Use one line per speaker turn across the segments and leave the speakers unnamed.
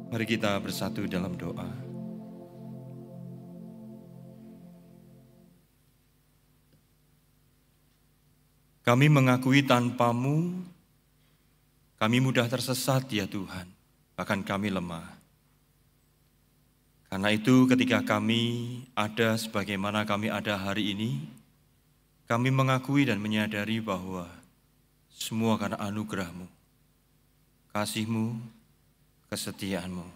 Mari kita bersatu dalam doa. Kami mengakui tanpa-Mu, kami mudah tersesat ya Tuhan, bahkan kami lemah. Karena itu ketika kami ada sebagaimana kami ada hari ini, kami mengakui dan menyadari bahwa semua karena anugerah-Mu, kasih-Mu, kesetiaan-Mu.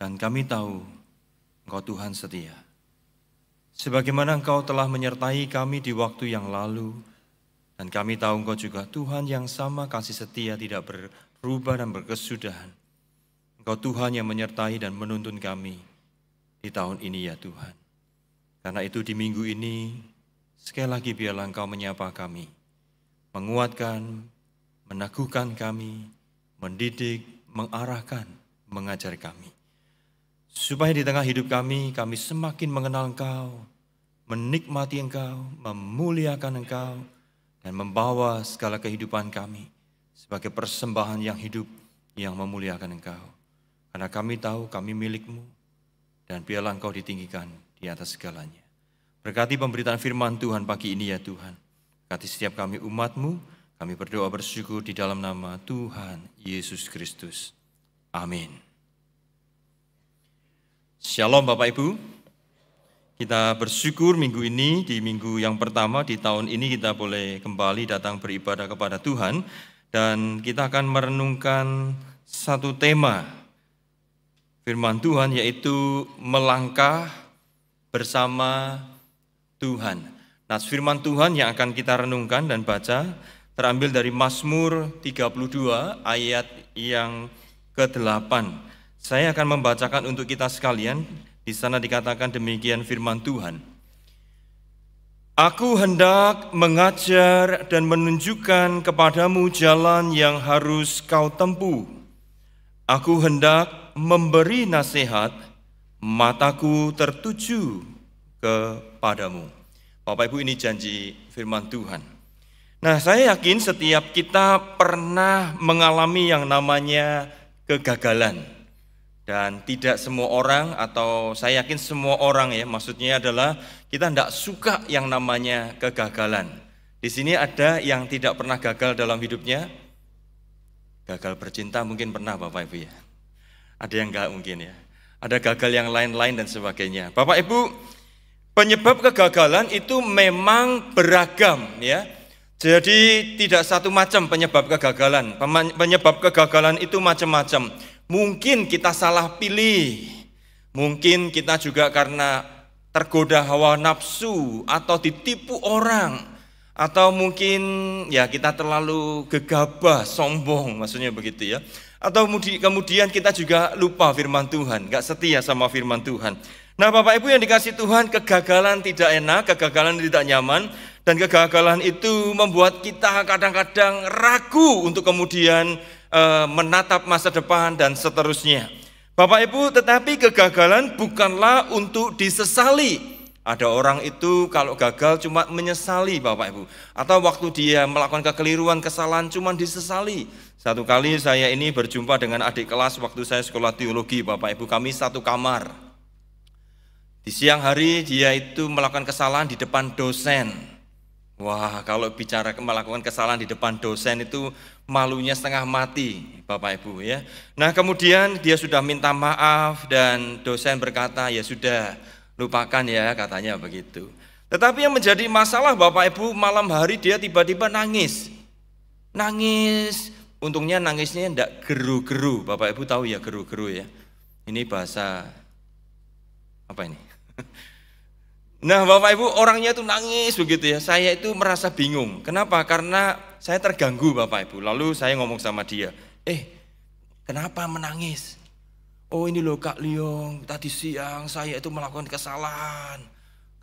Dan kami tahu Engkau Tuhan setia. Sebagaimana Engkau telah menyertai kami di waktu yang lalu, dan kami tahu Engkau juga Tuhan yang sama kasih setia tidak berubah dan berkesudahan. Engkau Tuhan yang menyertai dan menuntun kami di tahun ini ya Tuhan. Karena itu di minggu ini, sekali lagi biarlah Engkau menyapa kami, menguatkan, meneguhkan kami, mendidik, mengarahkan, mengajar kami. Supaya di tengah hidup kami semakin mengenal Engkau, menikmati Engkau, memuliakan Engkau, dan membawa segala kehidupan kami sebagai persembahan yang hidup yang memuliakan Engkau. Karena kami tahu kami milik-Mu, dan biarlah Engkau ditinggikan di atas segalanya. Berkati pemberitaan firman Tuhan pagi ini ya Tuhan. Berkati setiap kami umat-Mu, kami berdoa bersyukur di dalam nama Tuhan Yesus Kristus. Amin. Shalom Bapak Ibu. Kita bersyukur minggu ini, di minggu yang pertama di tahun ini kita boleh kembali datang beribadah kepada Tuhan. Dan kita akan merenungkan satu tema firman Tuhan, yaitu melangkah bersama Tuhan. Nah, firman Tuhan yang akan kita renungkan dan baca terambil dari Mazmur 32 ayat yang ke-8. Saya akan membacakan untuk kita sekalian. Di sana dikatakan demikian firman Tuhan. Aku hendak mengajar dan menunjukkan kepadamu jalan yang harus kau tempuh. Aku hendak memberi nasihat, mataku tertuju kepadamu. Bapak Ibu, ini janji firman Tuhan. Nah, saya yakin setiap kita pernah mengalami yang namanya kegagalan. Dan tidak semua orang, atau saya yakin semua orang ya, maksudnya adalah kita tidak suka yang namanya kegagalan. Di sini ada yang tidak pernah gagal dalam hidupnya? Gagal bercinta mungkin pernah Bapak Ibu ya. Ada yang enggak mungkin ya. Ada gagal yang lain-lain dan sebagainya. Bapak Ibu, penyebab kegagalan itu memang beragam ya. Jadi tidak satu macam penyebab kegagalan. Penyebab kegagalan itu macam-macam. Mungkin kita salah pilih, mungkin kita juga karena tergoda hawa nafsu atau ditipu orang, atau mungkin ya kita terlalu gegabah, sombong, maksudnya begitu ya. Atau kemudian kita juga lupa firman Tuhan, gak setia sama firman Tuhan. Nah Bapak Ibu yang dikasih Tuhan, kegagalan tidak enak, kegagalan tidak nyaman, dan kegagalan itu membuat kita kadang-kadang ragu untuk kemudian menatap masa depan dan seterusnya. Bapak Ibu, tetapi kegagalan bukanlah untuk disesali. Ada orang itu kalau gagal cuma menyesali Bapak Ibu. Atau waktu dia melakukan kekeliruan, kesalahan cuma disesali. Satu kali saya ini berjumpa dengan adik kelas waktu saya sekolah teologi Bapak Ibu. Kami satu kamar. Di siang hari dia itu melakukan kesalahan di depan dosen. Wah, kalau bicara melakukan kesalahan di depan dosen itu malunya setengah mati, Bapak Ibu ya. Nah, kemudian dia sudah minta maaf dan dosen berkata, ya sudah, lupakan ya, katanya begitu. Tetapi yang menjadi masalah Bapak Ibu, malam hari dia tiba-tiba nangis. Nangis, untungnya nangisnya enggak geru-geru. Bapak Ibu tahu ya geru-geru ya. Ini bahasa apa ini? Nah Bapak Ibu, orangnya itu nangis begitu ya. Saya itu merasa bingung. Kenapa? Karena saya terganggu Bapak Ibu. Lalu saya ngomong sama dia, kenapa menangis? Oh ini loh Kak Liong, tadi siang saya itu melakukan kesalahan.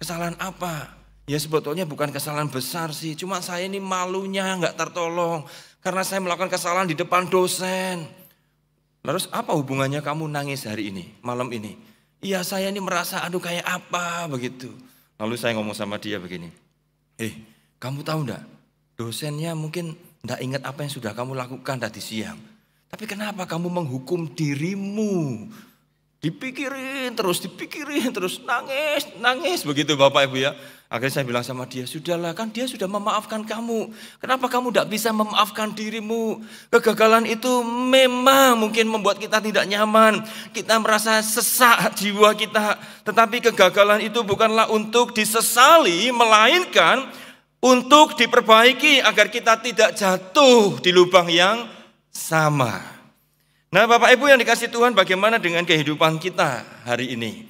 Kesalahan apa? Ya sebetulnya bukan kesalahan besar sih. Cuma saya ini malunya nggak tertolong. Karena saya melakukan kesalahan di depan dosen. Terus apa hubungannya kamu nangis hari ini, malam ini? Iya saya ini merasa aduh kayak apa begitu. Lalu saya ngomong sama dia begini, kamu tahu enggak, dosennya mungkin enggak ingat apa yang sudah kamu lakukan tadi siang. Tapi kenapa kamu menghukum dirimu? Dipikirin terus, nangis begitu Bapak Ibu ya. Akhirnya saya bilang sama dia, sudahlah kan dia sudah memaafkan kamu. Kenapa kamu tidak bisa memaafkan dirimu? Kegagalan itu memang mungkin membuat kita tidak nyaman. Kita merasa sesak jiwa kita. Tetapi kegagalan itu bukanlah untuk disesali, melainkan untuk diperbaiki agar kita tidak jatuh di lubang yang sama. Nah Bapak Ibu yang dikasih Tuhan, bagaimana dengan kehidupan kita hari ini?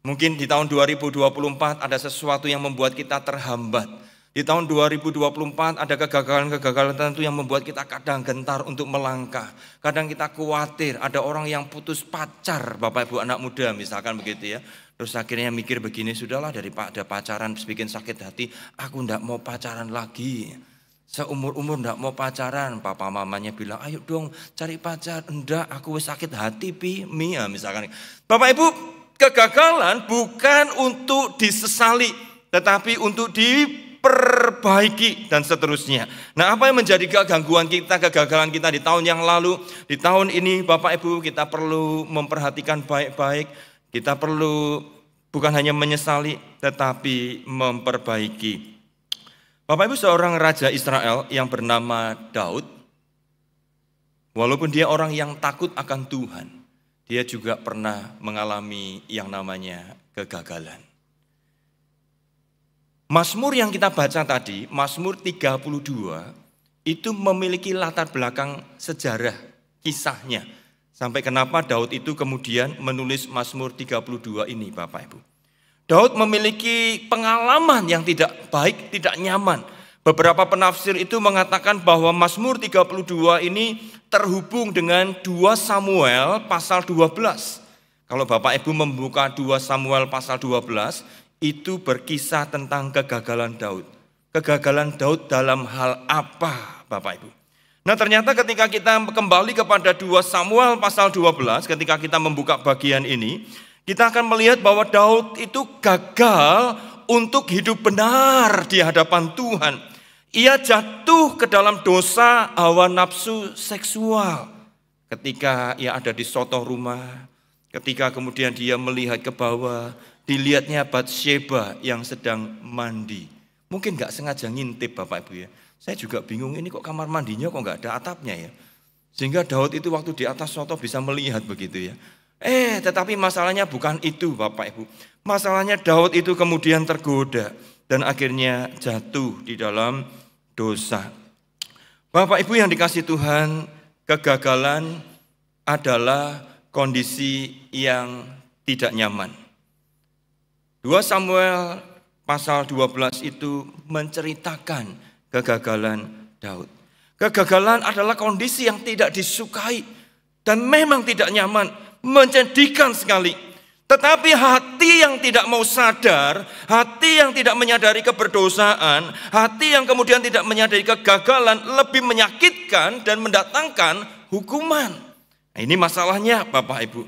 Mungkin di tahun 2024 ada sesuatu yang membuat kita terhambat. Di tahun 2024 ada kegagalan-kegagalan tertentu yang membuat kita kadang gentar untuk melangkah. Kadang kita khawatir, ada orang yang putus pacar, Bapak Ibu anak muda misalkan begitu ya. Terus akhirnya mikir begini, sudahlah daripada pacaran bikin sakit hati, aku enggak mau pacaran lagi. Seumur-umur enggak mau pacaran. Papa mamanya bilang, ayo dong cari pacar. Enggak, aku sakit hati Mia misalkan. Bapak Ibu, kegagalan bukan untuk disesali, tetapi untuk diperbaiki dan seterusnya. Nah, apa yang menjadi kegangguan kita, kegagalan kita di tahun yang lalu, di tahun ini Bapak Ibu kita perlu memperhatikan baik-baik. Kita perlu bukan hanya menyesali, tetapi memperbaiki. Bapak Ibu, seorang raja Israel yang bernama Daud, walaupun dia orang yang takut akan Tuhan, dia juga pernah mengalami yang namanya kegagalan. Mazmur yang kita baca tadi, Mazmur 32, itu memiliki latar belakang sejarah kisahnya. Sampai kenapa Daud itu kemudian menulis Mazmur 32 ini Bapak Ibu. Daud memiliki pengalaman yang tidak baik, tidak nyaman. Beberapa penafsir itu mengatakan bahwa Mazmur 32 ini terhubung dengan 2 Samuel pasal 12. Kalau Bapak Ibu membuka 2 Samuel pasal 12, itu berkisah tentang kegagalan Daud. Kegagalan Daud dalam hal apa Bapak Ibu? Nah ternyata ketika kita kembali kepada 2 Samuel pasal 12, ketika kita membuka bagian ini, kita akan melihat bahwa Daud itu gagal untuk hidup benar di hadapan Tuhan. Ia jatuh ke dalam dosa hawa nafsu seksual. Ketika ia ada di sotoh rumah, ketika kemudian dia melihat ke bawah, dilihatnya Batsheba yang sedang mandi. Mungkin gak sengaja ngintip Bapak Ibu ya. Saya juga bingung ini kok kamar mandinya kok gak ada atapnya ya. Sehingga Daud itu waktu di atas sotoh bisa melihat begitu ya. Tetapi masalahnya bukan itu Bapak Ibu. Masalahnya Daud itu kemudian tergoda dan akhirnya jatuh di dalam dosa. Bapak Ibu yang dikasih Tuhan, kegagalan adalah kondisi yang tidak nyaman. 2 Samuel pasal 12 itu menceritakan kegagalan Daud. Kegagalan adalah kondisi yang tidak disukai dan memang tidak nyaman, menyedihkan sekali. Tetapi hati yang tidak mau sadar, hati yang tidak menyadari keberdosaan, hati yang kemudian tidak menyadari kegagalan lebih menyakitkan dan mendatangkan hukuman. Nah, ini masalahnya Bapak Ibu.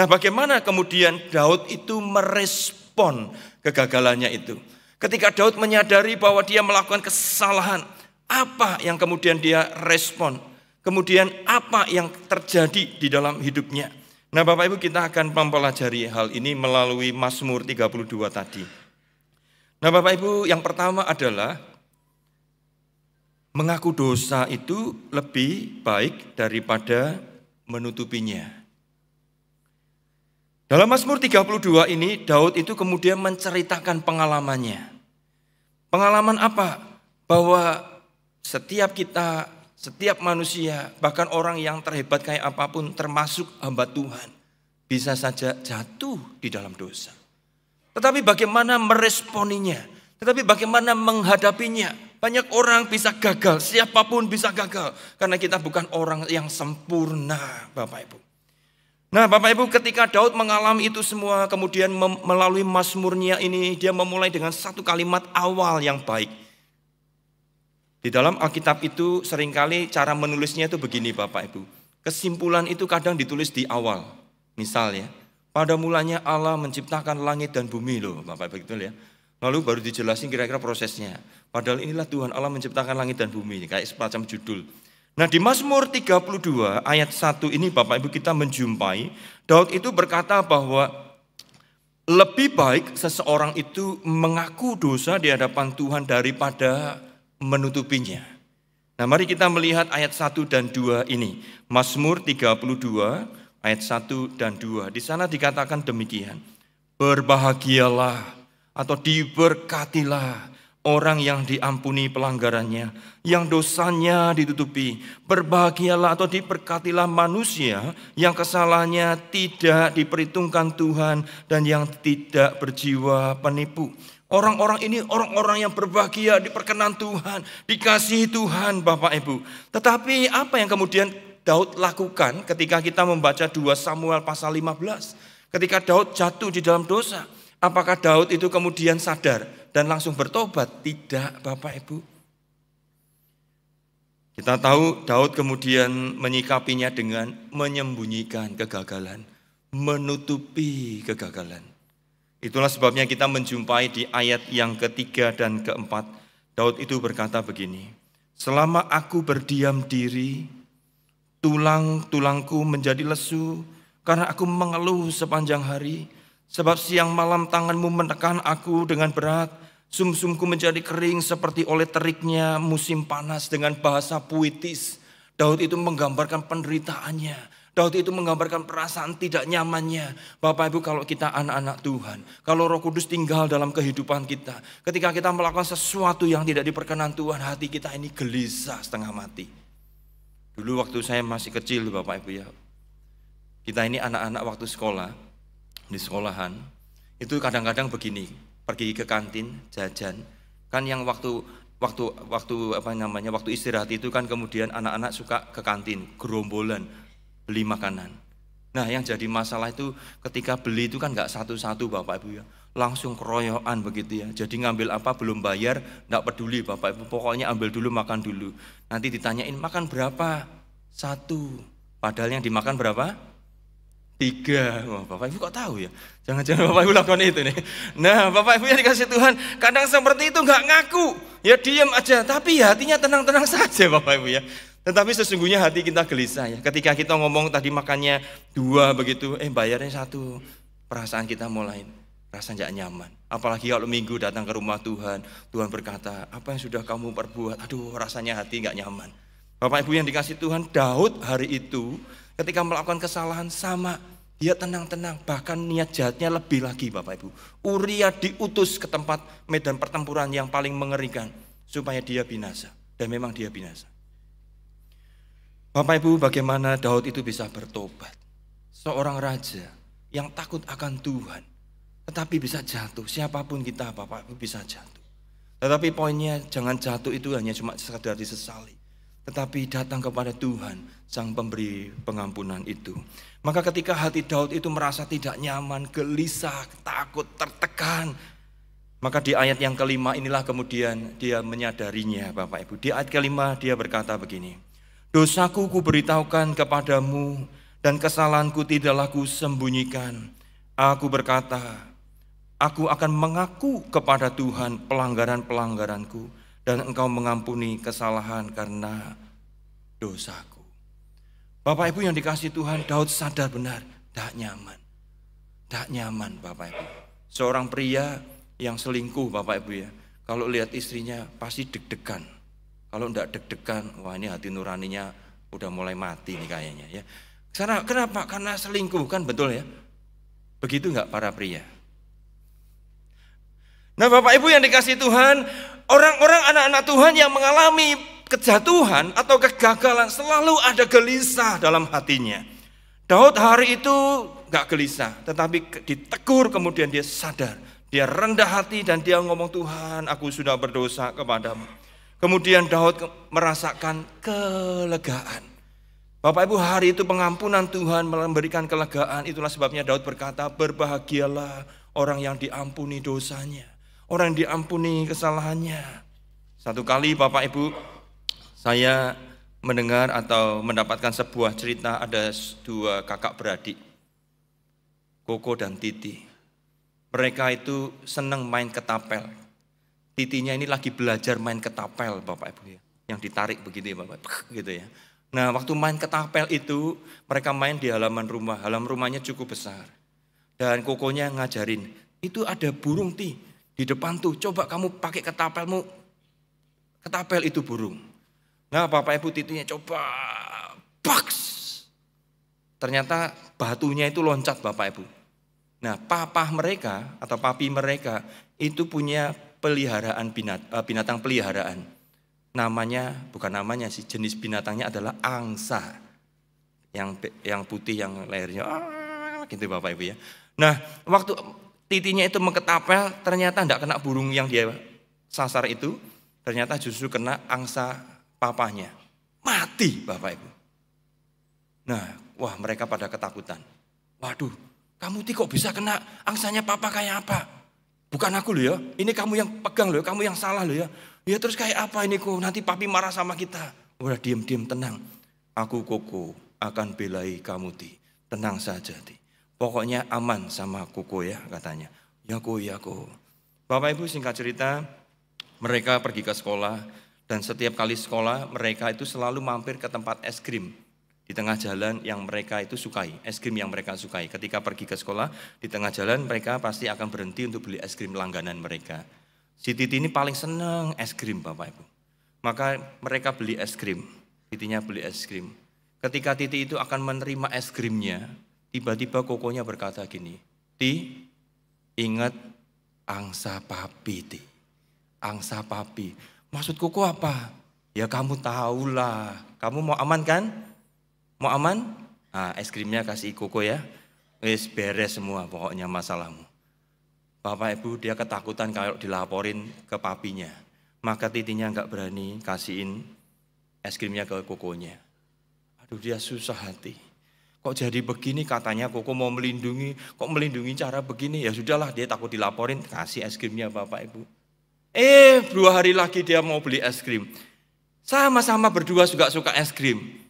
Nah bagaimana kemudian Daud itu merespon kegagalannya itu? Ketika Daud menyadari bahwa dia melakukan kesalahan, apa yang kemudian dia respon? Kemudian apa yang terjadi di dalam hidupnya? Nah Bapak Ibu kita akan mempelajari hal ini melalui Mazmur 32 tadi. Nah Bapak Ibu yang pertama adalah mengaku dosa itu lebih baik daripada menutupinya. Dalam Mazmur 32 ini Daud itu kemudian menceritakan pengalamannya. Pengalaman apa? Bahwa setiap kita, setiap manusia, bahkan orang yang terhebat kayak apapun termasuk hamba Tuhan, bisa saja jatuh di dalam dosa. Tetapi bagaimana meresponinya? Tetapi bagaimana menghadapinya? Banyak orang bisa gagal, siapapun bisa gagal. Karena kita bukan orang yang sempurna Bapak Ibu. Nah Bapak Ibu ketika Daud mengalami itu semua, kemudian melalui Mazmurnya ini, dia memulai dengan satu kalimat awal yang baik. Di dalam Alkitab itu seringkali cara menulisnya itu begini Bapak Ibu. Kesimpulan itu kadang ditulis di awal. Misalnya, pada mulanya Allah menciptakan langit dan bumi loh Bapak Ibu betul ya. Lalu baru dijelasin kira-kira prosesnya. Padahal inilah Tuhan Allah menciptakan langit dan bumi. Kayak semacam judul. Nah, di Mazmur 32 ayat 1 ini Bapak Ibu kita menjumpai Daud itu berkata bahwa lebih baik seseorang itu mengaku dosa di hadapan Tuhan daripada menutupinya. Nah, mari kita melihat ayat 1 dan 2 ini. Mazmur 32 ayat 1 dan 2. Di sana dikatakan demikian. Berbahagialah atau diberkatilah orang yang diampuni pelanggarannya, yang dosanya ditutupi. Berbahagialah atau diberkatilah manusia yang kesalahannya tidak diperhitungkan Tuhan dan yang tidak berjiwa penipu. Orang-orang ini orang-orang yang berbahagia, diperkenan Tuhan, dikasihi Tuhan Bapak Ibu. Tetapi apa yang kemudian Daud lakukan ketika kita membaca 2 Samuel pasal 15? Ketika Daud jatuh di dalam dosa, apakah Daud itu kemudian sadar dan langsung bertobat? Tidak Bapak Ibu. Kita tahu Daud kemudian menyikapinya dengan menyembunyikan kegagalan, menutupi kegagalan. Itulah sebabnya kita menjumpai di ayat yang ketiga dan keempat, Daud itu berkata begini, selama aku berdiam diri, tulang-tulangku menjadi lesu, karena aku mengeluh sepanjang hari, sebab siang malam tanganmu menekan aku dengan berat, sumsumku menjadi kering seperti oleh teriknya musim panas. Dengan bahasa puitis, Daud itu menggambarkan penderitaannya. Daud itu menggambarkan perasaan tidak nyamannya. Bapak Ibu, kalau kita anak-anak Tuhan, kalau Roh Kudus tinggal dalam kehidupan kita, ketika kita melakukan sesuatu yang tidak diperkenan Tuhan, hati kita ini gelisah setengah mati. Dulu waktu saya masih kecil Bapak Ibu ya, kita ini anak-anak waktu sekolah, di sekolahan, itu kadang-kadang begini, pergi ke kantin, jajan. Kan yang waktu istirahat itu kan kemudian anak-anak suka ke kantin, gerombolan, beli makanan. Nah, yang jadi masalah itu ketika beli itu kan nggak satu-satu Bapak Ibu ya, langsung keroyokan begitu ya. Jadi ngambil apa belum bayar, nggak peduli Bapak Ibu, pokoknya ambil dulu, makan dulu. Nanti ditanyain makan berapa? 1. Padahal yang dimakan berapa? 3. Wah, Bapak Ibu kok tahu ya? Jangan-jangan Bapak Ibu lakukan itu nih. Nah, Bapak Ibu yang dikasih Tuhan, kadang seperti itu nggak ngaku, ya diam aja, tapi ya hatinya tenang-tenang saja Bapak Ibu ya. Tetapi sesungguhnya hati kita gelisah ya. Ketika kita ngomong tadi makannya 2 begitu, bayarnya 1. Perasaan kita mulai rasa tidak nyaman. Apalagi kalau minggu datang ke rumah Tuhan, Tuhan berkata, apa yang sudah kamu perbuat? Aduh, rasanya hati nggak nyaman. Bapak Ibu yang dikasih Tuhan, Daud hari itu ketika melakukan kesalahan sama, dia tenang-tenang, bahkan niat jahatnya lebih lagi Bapak Ibu. Uria diutus ke tempat medan pertempuran yang paling mengerikan supaya dia binasa, dan memang dia binasa. Bapak Ibu, bagaimana Daud itu bisa bertobat? Seorang raja yang takut akan Tuhan, tetapi bisa jatuh. Siapapun kita Bapak Ibu bisa jatuh. Tetapi poinnya jangan jatuh itu hanya cuma sekedar disesali, tetapi datang kepada Tuhan, Sang Pemberi pengampunan itu. Maka ketika hati Daud itu merasa tidak nyaman, gelisah, takut, tertekan, maka di ayat yang kelima inilah kemudian dia menyadarinya Bapak Ibu. Di ayat kelima dia berkata begini, dosaku kuberitahukan kepadamu dan kesalahanku tidaklah kusembunyikan. Aku berkata, aku akan mengaku kepada Tuhan pelanggaran-pelanggaranku dan Engkau mengampuni kesalahan karena dosaku. Bapak Ibu yang dikasih Tuhan, Daud sadar benar, tak nyaman. Tak nyaman Bapak Ibu. Seorang pria yang selingkuh Bapak Ibu ya, kalau lihat istrinya pasti deg-degan. Kalau enggak deg-degan, wah ini hati nuraninya udah mulai mati nih kayaknya ya. Kenapa? Karena selingkuh kan, betul ya? Begitu enggak para pria? Nah Bapak Ibu yang dikasih Tuhan, orang-orang anak-anak Tuhan yang mengalami kejatuhan atau kegagalan selalu ada gelisah dalam hatinya. Daud hari itu enggak gelisah, tetapi ditegur kemudian dia sadar. Dia rendah hati dan dia ngomong, Tuhan aku sudah berdosa kepadamu. Kemudian Daud merasakan kelegaan. Bapak Ibu, hari itu pengampunan Tuhan memberikan kelegaan. Itulah sebabnya Daud berkata, berbahagialah orang yang diampuni dosanya, orang yang diampuni kesalahannya. Satu kali Bapak Ibu, saya mendengar atau mendapatkan sebuah cerita, ada 2 kakak beradik, Koko dan Titi. Mereka itu senang main ketapel. Titinya ini lagi belajar main ketapel Bapak Ibu ya. yang ditarik begitu ya Bapak, gitu ya. Nah waktu main ketapel itu, mereka main di halaman rumah, halaman rumahnya cukup besar. Dan kokonya ngajarin, itu ada burung Ti, di depan tuh, coba kamu pakai ketapelmu, ketapel itu burung. Nah Bapak Ibu Titinya coba, baks. Ternyata batunya itu loncat Bapak Ibu. Nah papa mereka atau papi mereka itu punya peliharaan binatang peliharaan. Namanya, bukan namanya sih, jenis binatangnya adalah angsa. Yang putih, yang lehernya, gitu Bapak Ibu ya. Nah, waktu titinya itu mengketapel, ternyata tidak kena burung yang dia sasar itu, ternyata justru kena angsa papahnya. Mati Bapak Ibu. Nah, wah mereka pada ketakutan. Waduh, kamu kok bisa kena angsanya papa kayak apa? Bukan aku loh ya, ini kamu yang pegang loh, kamu yang salah loh ya. Ya terus kayak apa ini kok, nanti papi marah sama kita. Udah diam-diam tenang. Aku Koko akan belai kamu Ti. Tenang saja Ti. Pokoknya aman sama Koko ya katanya. Ya Ko. Bapak Ibu singkat cerita, mereka pergi ke sekolah. Dan setiap kali sekolah mereka itu selalu mampir ke tempat es krim. Di tengah jalan yang mereka itu sukai, es krim yang mereka sukai. Ketika pergi ke sekolah, di tengah jalan mereka pasti akan berhenti untuk beli es krim langganan mereka. Si Titi ini paling senang es krim Bapak Ibu. Maka mereka beli es krim, Titinya beli es krim. Ketika Titi itu akan menerima es krimnya, tiba-tiba Kokonya berkata gini, Ti, ingat angsa papi Ti, angsa papi. Maksud Koko apa? Ya kamu tahulah, kamu mau aman kan? Mau aman? Nah, es krimnya kasih Koko ya. Wis beres semua pokoknya masalahmu. Bapak Ibu dia ketakutan kalau dilaporin ke papinya. Maka Titinya enggak berani kasihin es krimnya ke Kokonya. Aduh dia susah hati. Kok jadi begini katanya Koko mau melindungi. Kok melindungi cara begini? Ya sudahlah dia takut dilaporin. Kasih es krimnya Bapak Ibu. 2 hari lagi dia mau beli es krim. Sama-sama berdua juga suka es krim.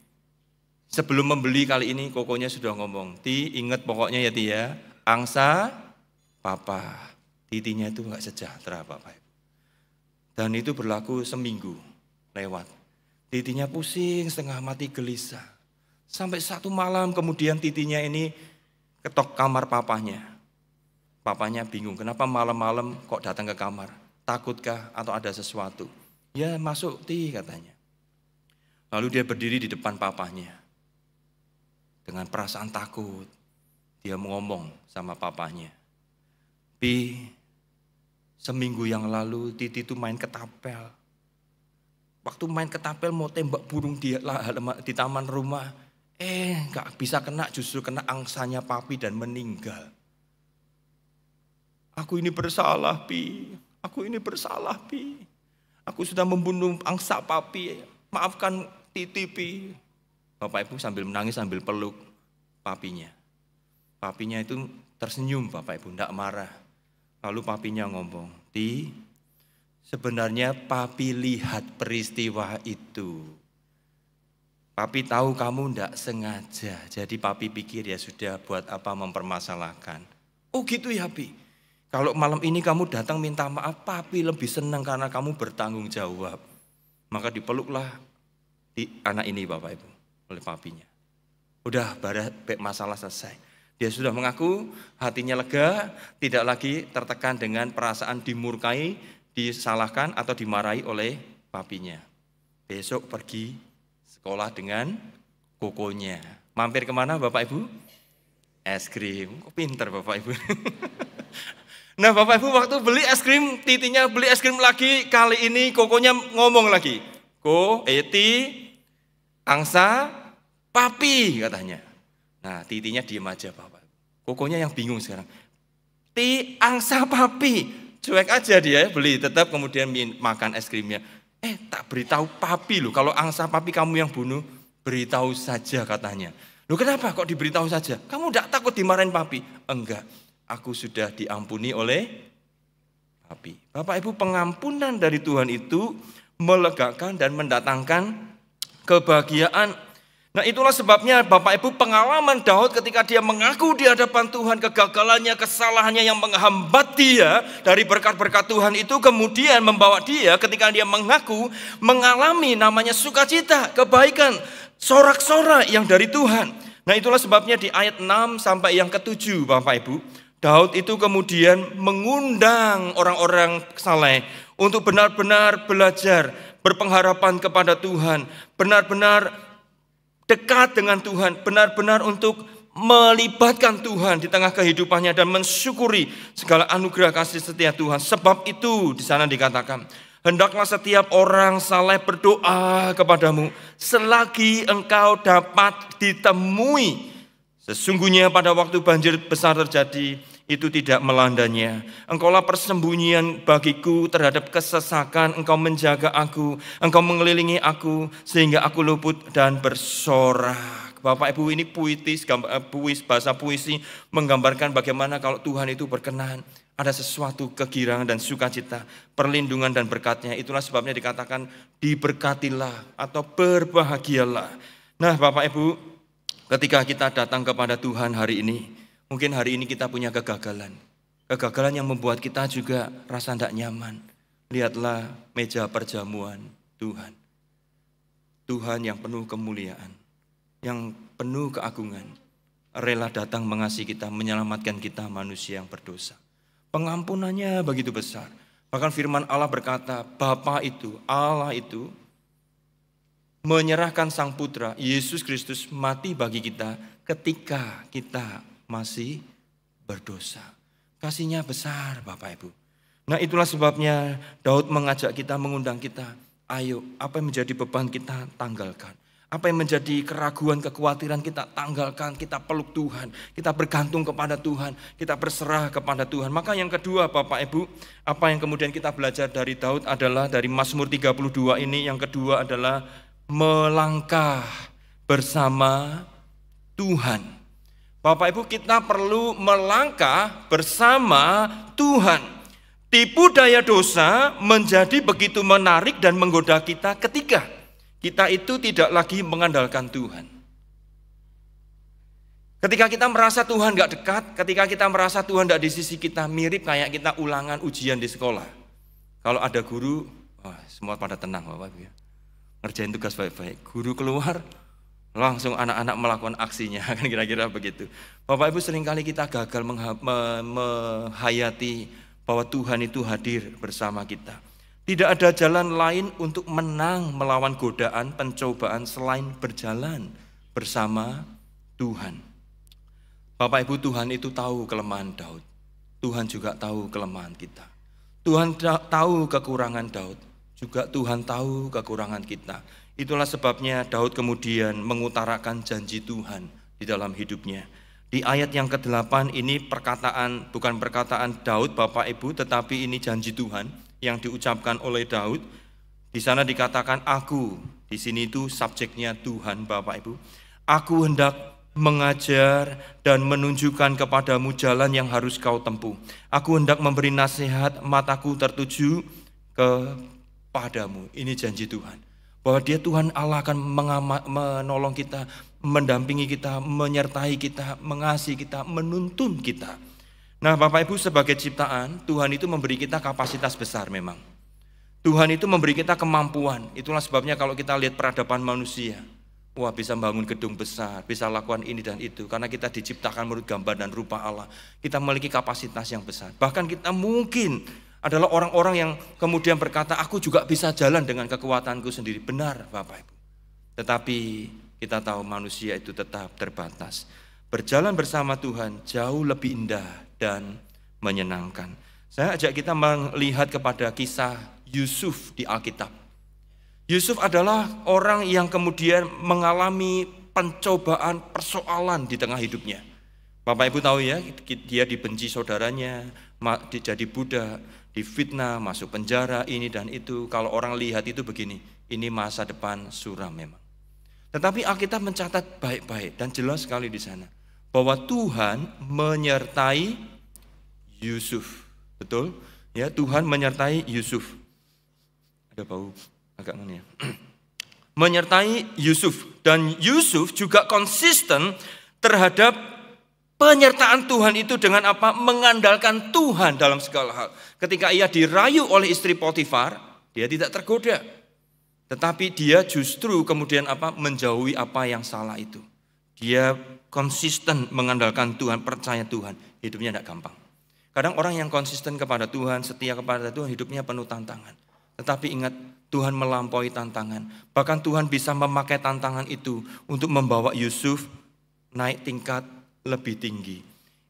Sebelum membeli kali ini Kokonya sudah ngomong, Ti ingat pokoknya ya Ti ya, angsa papa. Titinya itu enggak sejahtera Bapak Ibu. Dan itu berlaku seminggu lewat. Titinya pusing setengah mati gelisah. Sampai satu malam kemudian Titinya ini ketok kamar papanya. Papanya bingung kenapa malam-malam kok datang ke kamar. Takutkah atau ada sesuatu? Ya masuk Ti katanya. Lalu dia berdiri di depan papanya. Dengan perasaan takut, dia ngomong sama papanya. Pi, seminggu yang lalu Titi itu main ketapel. Waktu main ketapel mau tembak burung di taman rumah. Gak bisa kena, justru kena angsanya papi dan meninggal. Aku ini bersalah Pi, aku ini bersalah Pi. Aku sudah membunuh angsa papi, maafkan Titi Pi. Bapak Ibu sambil menangis sambil peluk papinya. Papinya itu tersenyum Bapak Ibu, tidak marah. Lalu papinya ngomong, Ti, sebenarnya papi lihat peristiwa itu. Papi tahu kamu tidak sengaja, jadi papi pikir ya sudah buat apa mempermasalahkan. Oh gitu ya Pi, kalau malam ini kamu datang minta maaf, papi lebih senang karena kamu bertanggung jawab. Maka dipeluklah anak ini Bapak Ibu oleh papinya. Udah masalah selesai. Dia sudah mengaku, hatinya lega, tidak lagi tertekan dengan perasaan dimurkai, disalahkan atau dimarahi oleh papinya. Besok pergi sekolah dengan Kokonya. Mampir kemana Bapak Ibu? Es krim. Kok pinter Bapak Ibu. Nah Bapak Ibu waktu beli es krim, Titinya beli es krim lagi. Kali ini Kokonya ngomong lagi. Ti, angsa, papi katanya. Nah Titinya diem aja Bapak. Kokonya yang bingung sekarang. Ti, angsa, papi. Cuek aja dia beli, tetap kemudian makan es krimnya. Tak beritahu papi loh, kalau angsa papi kamu yang bunuh, beritahu saja katanya. Loh kenapa kok diberitahu saja? Kamu tidak takut dimarahin papi? Enggak, aku sudah diampuni oleh papi. Bapak Ibu, pengampunan dari Tuhan itu melegakan dan mendatangkan kebahagiaan. Nah itulah sebabnya Bapak Ibu pengalaman Daud ketika dia mengaku di hadapan Tuhan kegagalannya, kesalahannya yang menghambat dia dari berkat-berkat Tuhan itu kemudian membawa dia ketika dia mengaku mengalami namanya sukacita, kebaikan, sorak-sorak yang dari Tuhan. Nah itulah sebabnya di ayat 6 sampai yang ke-7 Bapak Ibu, Daud itu kemudian mengundang orang-orang saleh untuk benar-benar belajar, berpengharapan kepada Tuhan, benar-benar dekat dengan Tuhan, benar-benar untuk melibatkan Tuhan di tengah kehidupannya dan mensyukuri segala anugerah kasih setia Tuhan. Sebab itu di sana dikatakan, hendaklah setiap orang saleh berdoa kepadamu selagi engkau dapat ditemui. Sesungguhnya pada waktu banjir besar terjadi, itu tidak melandanya. Engkaulah persembunyian bagiku terhadap kesesakan. Engkau menjaga aku, engkau mengelilingi aku sehingga aku luput dan bersorak. Bapak Ibu, ini puitis, bahasa puisi menggambarkan bagaimana kalau Tuhan itu berkenan, ada sesuatu kegirangan dan sukacita, perlindungan dan berkatnya. Itulah sebabnya dikatakan diberkatilah atau berbahagialah. Nah Bapak Ibu, ketika kita datang kepada Tuhan hari ini, mungkin hari ini kita punya kegagalan. Kegagalan yang membuat kita juga rasa tidak nyaman. Lihatlah meja perjamuan Tuhan. Tuhan yang penuh kemuliaan, yang penuh keagungan, rela datang mengasihi kita, menyelamatkan kita manusia yang berdosa. Pengampunannya begitu besar. Bahkan firman Allah berkata, Bapa itu, Allah itu menyerahkan Sang Putra, Yesus Kristus mati bagi kita ketika kita masih berdosa. Kasihnya besar Bapak Ibu. Nah itulah sebabnya Daud mengajak kita, mengundang kita. Ayo, apa yang menjadi beban kita tanggalkan. Apa yang menjadi keraguan, kekhawatiran kita tanggalkan. Kita peluk Tuhan, kita bergantung kepada Tuhan, kita berserah kepada Tuhan. Maka yang kedua Bapak Ibu, apa yang kemudian kita belajar dari Daud adalah dari Mazmur 32 ini. Yang kedua adalah melangkah bersama Tuhan. Bapak Ibu, kita perlu melangkah bersama Tuhan. Tipu daya dosa menjadi begitu menarik dan menggoda kita ketika kita itu tidak lagi mengandalkan Tuhan. Ketika kita merasa Tuhan gak dekat, ketika kita merasa Tuhan gak di sisi kita, mirip kayak kita ulangan ujian di sekolah. Kalau ada guru, semua pada tenang Bapak Ibu ya. Ngerjain tugas baik-baik. Guru keluar, langsung anak-anak melakukan aksinya, kan kira-kira begitu. Bapak Ibu, seringkali kita gagal menghayati bahwa Tuhan itu hadir bersama kita. Tidak ada jalan lain untuk menang melawan godaan, pencobaan selain berjalan bersama Tuhan. Bapak Ibu, Tuhan itu tahu kelemahan Daud. Tuhan juga tahu kelemahan kita. Tuhan tahu kekurangan Daud, juga Tuhan tahu kekurangan kita. Itulah sebabnya Daud kemudian mengutarakan janji Tuhan di dalam hidupnya. Di ayat yang ke-8 ini bukan perkataan Daud Bapak Ibu, tetapi ini janji Tuhan yang diucapkan oleh Daud. Di sana dikatakan aku, di sini itu subjeknya Tuhan Bapak Ibu. Aku hendak mengajar dan menunjukkan kepadamu jalan yang harus kau tempuh. Aku hendak memberi nasihat, mataku tertuju kepadamu. Ini janji Tuhan. Bahwa dia Tuhan Allah akan menolong kita, mendampingi kita, menyertai kita, mengasihi kita, menuntun kita. Nah Bapak Ibu, sebagai ciptaan, Tuhan itu memberi kita kapasitas besar memang. Tuhan itu memberi kita kemampuan. Itulah sebabnya kalau kita lihat peradaban manusia, wah bisa bangun gedung besar, bisa lakukan ini dan itu. Karena kita diciptakan menurut gambar dan rupa Allah. Kita memiliki kapasitas yang besar. Bahkan kita mungkin adalah orang-orang yang kemudian berkata, aku juga bisa jalan dengan kekuatanku sendiri. Benar Bapak Ibu. Tetapi kita tahu manusia itu tetap terbatas. Berjalan bersama Tuhan jauh lebih indah dan menyenangkan. Saya ajak kita melihat kepada kisah Yusuf di Alkitab. Yusuf adalah orang yang kemudian mengalami pencobaan, persoalan di tengah hidupnya. Bapak Ibu tahu ya, dia dibenci saudaranya, jadi budak, difitnah, masuk penjara, ini dan itu. Kalau orang lihat itu begini, ini masa depan suram memang. Tetapi Alkitab mencatat baik-baik dan jelas sekali di sana bahwa Tuhan menyertai Yusuf. Betul? Ya, Tuhan menyertai Yusuf. Ada bau agak mana ya? Menyertai Yusuf. Dan Yusuf juga konsisten terhadap penyertaan Tuhan itu dengan apa? Mengandalkan Tuhan dalam segala hal. Ketika ia dirayu oleh istri Potifar, dia tidak tergoda. Tetapi dia justru kemudian apa? Menjauhi apa yang salah itu. Dia konsisten mengandalkan Tuhan, percaya Tuhan. Hidupnya tidak gampang. Kadang orang yang konsisten kepada Tuhan, setia kepada Tuhan, hidupnya penuh tantangan. Tetapi ingat, Tuhan melampaui tantangan. Bahkan Tuhan bisa memakai tantangan itu untuk membawa Yusuf naik tingkat lebih tinggi.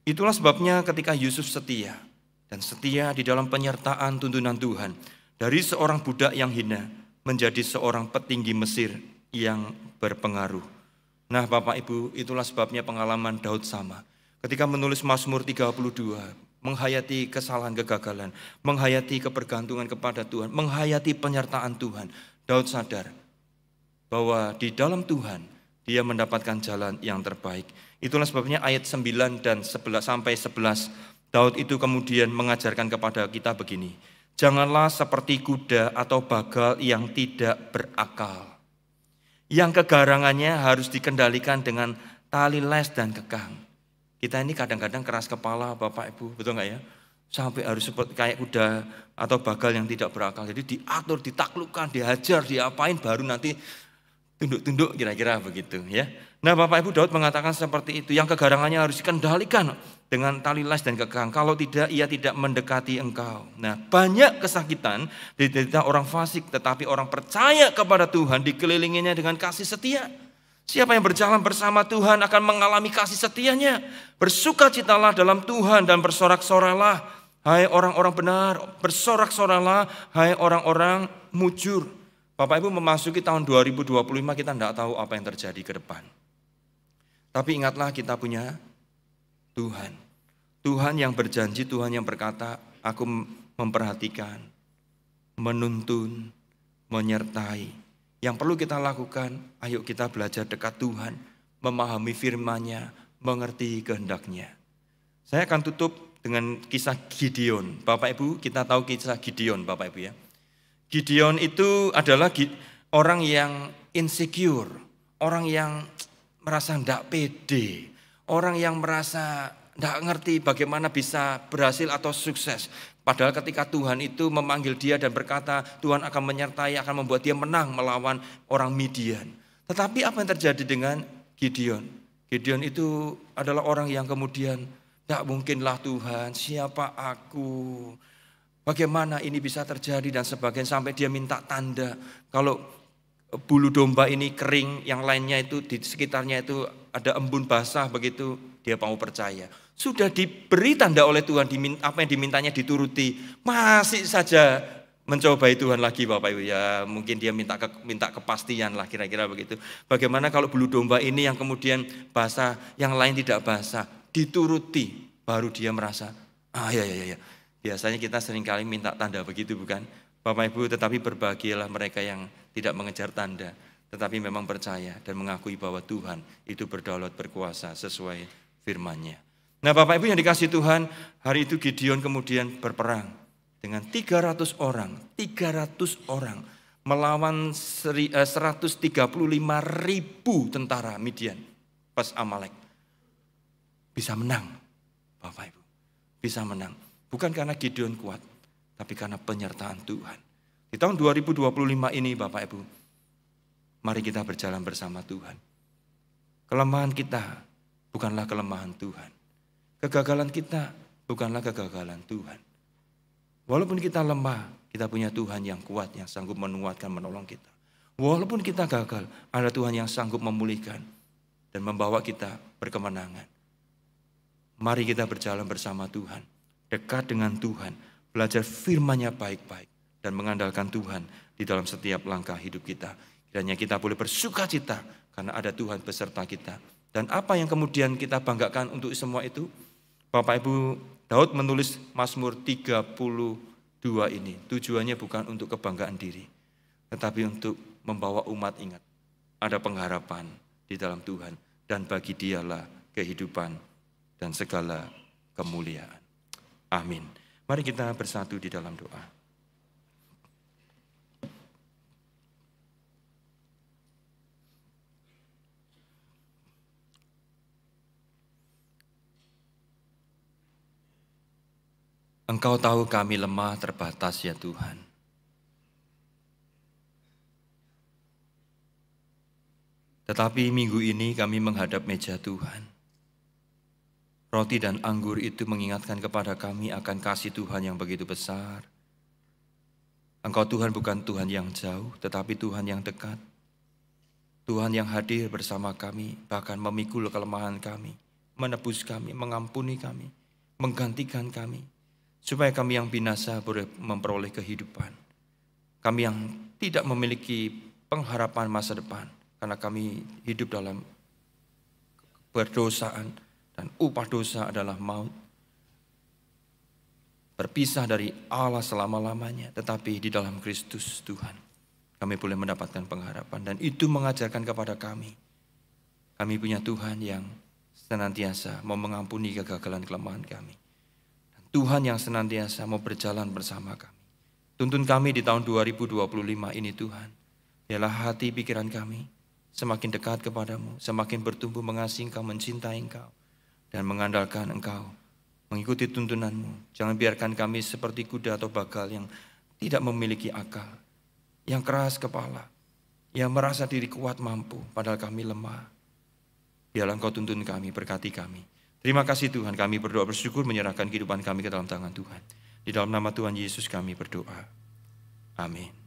Itulah sebabnya ketika Yusuf setia. Dan setia di dalam penyertaan tuntunan Tuhan. Dari seorang budak yang hina menjadi seorang petinggi Mesir yang berpengaruh. Nah Bapak Ibu, itulah sebabnya pengalaman Daud sama. Ketika menulis Mazmur 32, menghayati kesalahan kegagalan, menghayati kebergantungan kepada Tuhan, menghayati penyertaan Tuhan. Daud sadar bahwa di dalam Tuhan dia mendapatkan jalan yang terbaik. Itulah sebabnya ayat 9 dan 11 sampai 11 Daud itu kemudian mengajarkan kepada kita begini. Janganlah seperti kuda atau bagal yang tidak berakal, yang kegarangannya harus dikendalikan dengan tali les dan kekang. Kita ini kadang-kadang keras kepala Bapak Ibu, betul nggak ya? Sampai harus seperti kayak kuda atau bagal yang tidak berakal. Jadi diatur, ditaklukkan, dihajar, diapain baru nanti tunduk-tunduk kira-kira begitu ya. Nah Bapak Ibu, Daud mengatakan seperti itu. Yang kegarangannya harus dikendalikan dengan tali las dan kekang. Kalau tidak, ia tidak mendekati engkau. Nah banyak kesakitan diderita orang fasik. Tetapi orang percaya kepada Tuhan dikelilinginya dengan kasih setia. Siapa yang berjalan bersama Tuhan akan mengalami kasih setianya. Bersukacitalah dalam Tuhan dan bersorak-soralah. Hai orang-orang benar, bersorak-soralah. Hai orang-orang mujur. Bapak Ibu, memasuki tahun 2025 kita tidak tahu apa yang terjadi ke depan. Tapi ingatlah kita punya Tuhan. Tuhan yang berjanji, Tuhan yang berkata, aku memperhatikan, menuntun, menyertai. Yang perlu kita lakukan, ayo kita belajar dekat Tuhan, memahami firman-Nya, mengerti kehendak-Nya. Saya akan tutup dengan kisah Gideon. Bapak Ibu, kita tahu kisah Gideon, Bapak Ibu ya. Gideon itu adalah orang yang insecure, orang yang merasa tidak pede, orang yang merasa tidak ngerti bagaimana bisa berhasil atau sukses. Padahal ketika Tuhan itu memanggil dia dan berkata Tuhan akan menyertai, akan membuat dia menang melawan orang Midian. Tetapi apa yang terjadi dengan Gideon? Gideon itu adalah orang yang kemudian tidak mungkinlah Tuhan, siapa aku? Bagaimana ini bisa terjadi dan sebagainya sampai dia minta tanda. Kalau bulu domba ini kering, yang lainnya itu di sekitarnya itu ada embun basah begitu, dia mau percaya. Sudah diberi tanda oleh Tuhan, apa yang dimintanya dituruti, masih saja mencobai Tuhan lagi Bapak Ibu ya. Mungkin dia minta kepastian lah kira-kira begitu. Bagaimana kalau bulu domba ini yang kemudian basah, yang lain tidak basah, dituruti, baru dia merasa, ya. Biasanya kita seringkali minta tanda begitu bukan? Bapak Ibu, tetapi berbahagialah mereka yang tidak mengejar tanda, tetapi memang percaya dan mengakui bahwa Tuhan itu berdaulat berkuasa sesuai firman-Nya. Nah Bapak Ibu yang dikasihi Tuhan, hari itu Gideon kemudian berperang dengan 300 orang melawan 135.000 tentara Midian pas Amalek. Bisa menang Bapak Ibu, bisa menang. Bukan karena Gideon kuat, tapi karena penyertaan Tuhan. Di tahun 2025 ini Bapak Ibu, mari kita berjalan bersama Tuhan. Kelemahan kita bukanlah kelemahan Tuhan. Kegagalan kita bukanlah kegagalan Tuhan. Walaupun kita lemah, kita punya Tuhan yang kuat, yang sanggup menguatkan, menolong kita. Walaupun kita gagal, ada Tuhan yang sanggup memulihkan dan membawa kita berkemenangan. Mari kita berjalan bersama Tuhan, dekat dengan Tuhan, belajar firman-Nya baik-baik, dan mengandalkan Tuhan di dalam setiap langkah hidup kita. Kiranya kita boleh bersukacita karena ada Tuhan beserta kita. Dan apa yang kemudian kita banggakan untuk semua itu? Bapak Ibu, Daud menulis Mazmur 32 ini. Tujuannya bukan untuk kebanggaan diri, tetapi untuk membawa umat ingat. Ada pengharapan di dalam Tuhan. Dan bagi Dialah kehidupan dan segala kemuliaan. Amin. Mari kita bersatu di dalam doa. Engkau tahu kami lemah terbatas ya Tuhan. Tetapi minggu ini kami menghadap meja Tuhan. Roti dan anggur itu mengingatkan kepada kami akan kasih Tuhan yang begitu besar. Engkau Tuhan bukan Tuhan yang jauh, tetapi Tuhan yang dekat. Tuhan yang hadir bersama kami, bahkan memikul kelemahan kami, menebus kami, mengampuni kami, menggantikan kami, supaya kami yang binasa boleh memperoleh kehidupan. Kami yang tidak memiliki pengharapan masa depan, karena kami hidup dalam berdosaan, dan upah dosa adalah maut. Berpisah dari Allah selama-lamanya, tetapi di dalam Kristus Tuhan, kami boleh mendapatkan pengharapan. Dan itu mengajarkan kepada kami punya Tuhan yang senantiasa mau mengampuni kegagalan kelemahan kami. Dan Tuhan yang senantiasa mau berjalan bersama kami. Tuntun kami di tahun 2025 ini Tuhan, biarlah hati pikiran kami semakin dekat kepadamu, semakin bertumbuh mengasihi Engkau, mencintai Engkau, dan mengandalkan Engkau, mengikuti tuntunanmu. Jangan biarkan kami seperti kuda atau bagal yang tidak memiliki akal, yang keras kepala, yang merasa diri kuat mampu, padahal kami lemah. Biarlah Engkau tuntun kami, berkati kami. Terima kasih Tuhan, kami berdoa bersyukur menyerahkan kehidupan kami ke dalam tangan Tuhan. Di dalam nama Tuhan Yesus kami berdoa. Amin.